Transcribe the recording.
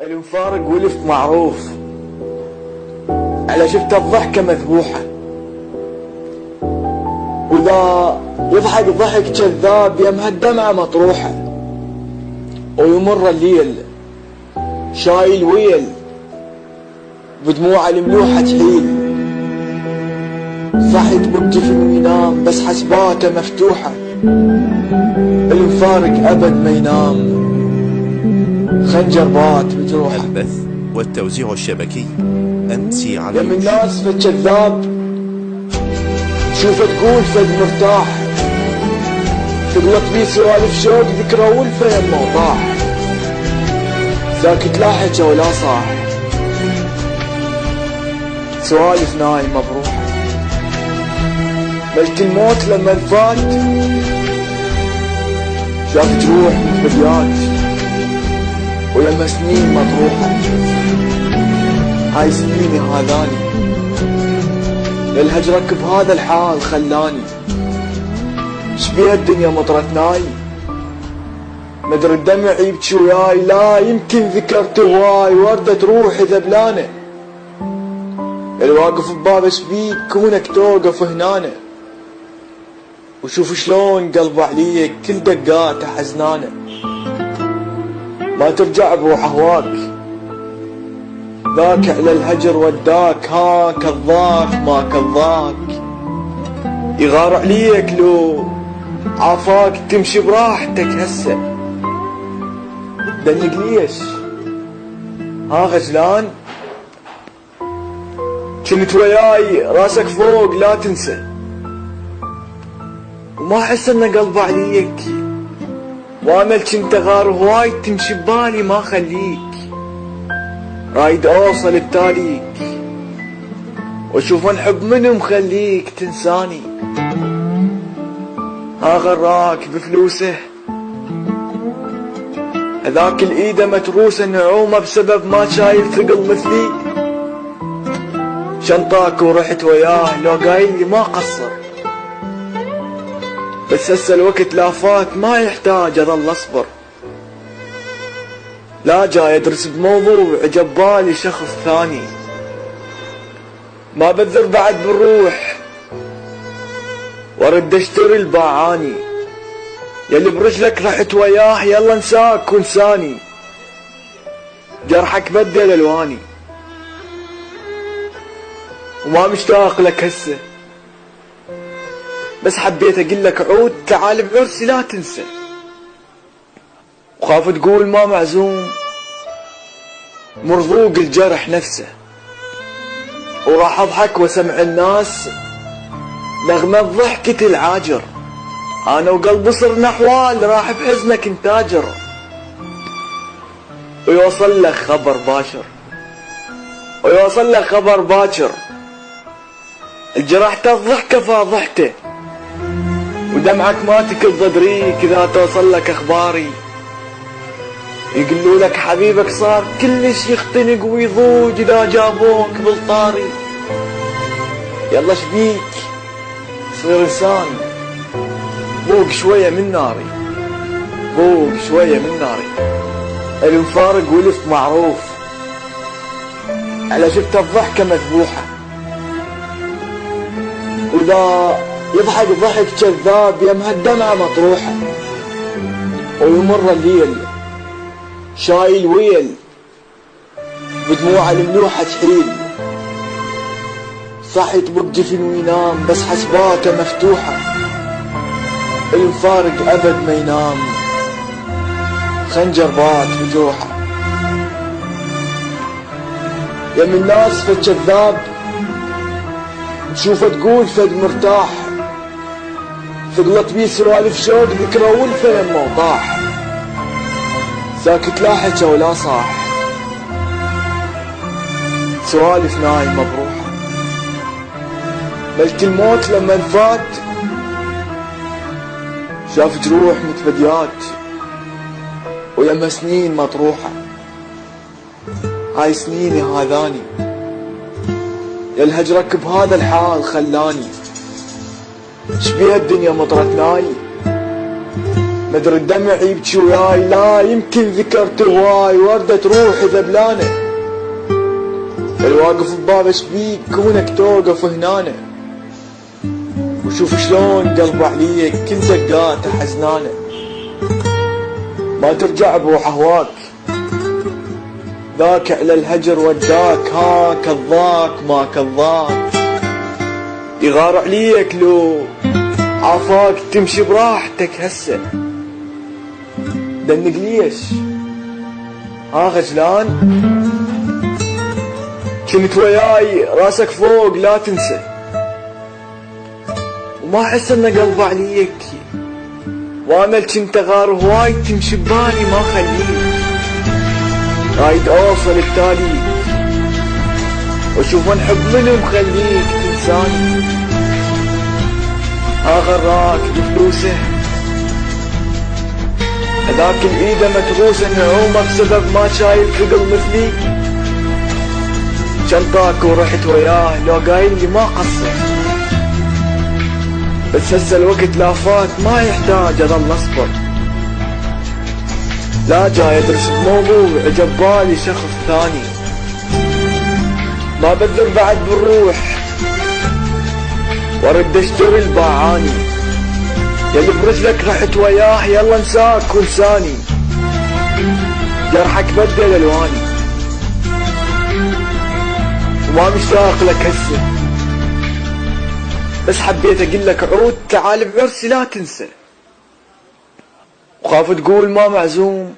المفارق ولف معروف على شفت الضحكة مذبوحة، وإذا يضحك ضحك كذاب يمها الدمعة مطروحة، ويمر الليل شايل ويل بدموع الملوحة تحيل، صحيت بجفن وينام بس حسباته مفتوحة، المفارق أبد ما ينام خنجر بات بجروحه. البث والتوزيع الشبكي أمسي على يم الناس فد كذاب تشوفه تقول فد مرتاح، تغلط بيه سوالف شوق ذكرى ولفه يمه وطاح، ساكت لا حكى ولا صاح، سوالف نايمة بروحه. ملك الموت لما فات شاف جروح متفديات ولما سنين مطروحة، هاي سنيني هذاني للهجرك بهذا الحال خلاني، شبيها الدنيا مطرتناي مدري الدمع يبكي وياي، لا يمكن ذكرت هواي وردة روحي ذبلانة، الواقف ببابه شبيك كونك توقف هنانة، وشوف شلون قلب عليك كل دقاته حزنانة، ما ترجع بروح هواك ذاك على الهجر وداك، ها كذاك ما كذاك يغار عليك لو عافاك تمشي براحتك هسه، دنيك ليش ها غزلان كنت وياي راسك فوق لا تنسى، وما احس ان قلبي عليك وامل كنت غار هواي تمشي ببالي ما خليك، رايد اوصل بتاليك واشوف الحب منو مخليك تنساني، ها غراك بفلوسه هذاك الايده متروسه نعومه بسبب ما شايل ثقل مثلي، شنطاك ورحت وياه لو قايل لي ما قصر، بس هسه الوقت لا فات ما يحتاج اظل اصبر، لا جاي ادرس بموضوع عجب بالي شخص ثاني، ما بذر بعد بالروح وارد اشتري الباعاني، يلي برجلك رحت وياه يلا انساك وانساني، جرحك بدل الواني وما مشتاق لك هسه، بس حبيت اقول لك عود تعال بعرسي لا تنسى، وخاف تقول ما معزوم مرضوق الجرح نفسه، وراح اضحك واسمع الناس نغمة ضحكة العاجر، انا وقلبي صرنا احوال راح بحزنك نتاجر، ويوصل لك خبر باشر ويوصل لك خبر باكر، الجرحت الضحكة فاضحته ودمعك ما تكل ضدريك اذا توصل لك اخباري، يقولوا لك حبيبك صار كلش يختنق ويضوج اذا جابوك بالطاري، يلا شبيك صير انسان فوق شوية من ناري، فوق شوية من ناري. المفارق ولف معروف على شفت الضحكة مذبوحة، وإذا يضحك ضحك كذاب يمها الدمعة مطروحة، ويمر الليل شايل ويل بدموع الملوحة تحيل، صحيت بجفن وينام بس حسباته مفتوحة، المفارق أبد ما ينام خنجر بات بجروحه. يم الناس فد كذاب تشوفه تقول فد مرتاح، تغلط بيه سوالف شوق ذكرى ولفه يمه وطاح، ساكت لا حكى ولا صاح، سوالف نايمة بروحه. ملك الموت لما فات شاف جروح متفديات ويما سنين مطروحة، هاي سنيني هذاني للهجرك بهذا الحال خلاني، شبيها الدنيا مطرتناي مدري الدمع يبكي وياي، لا يمكن ذكرت هواي وردة روحي ذبلانة. الواقف بباب اشبيك كونك توقف هنانة، وشوف شلون قلبه عليك كل دقاته حزنانة. ما ترجع بروح هواك، ذاك على الهجر وداك، ها كذاك ما كذاك. يغار عليك لو عافاك تمشي براحتك هسه، دنق ليش ها خجلان؟ كنت وياي راسك فوق لا تنسى، وما احس ان قلبي عليك، وامل كنت غار هواي تمشي ببالي ما خليك. رايد اوصل التالي واشوف من حب منو مخليك تنساني. غراك بفلوسه، هذاك الايده متروسه نعومه بسبب ما شايل ثقل مثلي. شنطاك ورحت وياه لو قايل لي ما قصر، بس هسه الوقت لا فات ما يحتاج اظل اصبر. لا جاي ادرس بموضوع جبالي شخص ثاني، ما بذر بعد بالروح وارد اشتري الباعاني. يلي برجلك رحت وياه يلا انساك وانساني، جرحك بدل الواني وما مشتاق لك هسه، بس حبيت اقول لك عود تعال بعرسي لا تنسى. وخاف تقول ما معزوم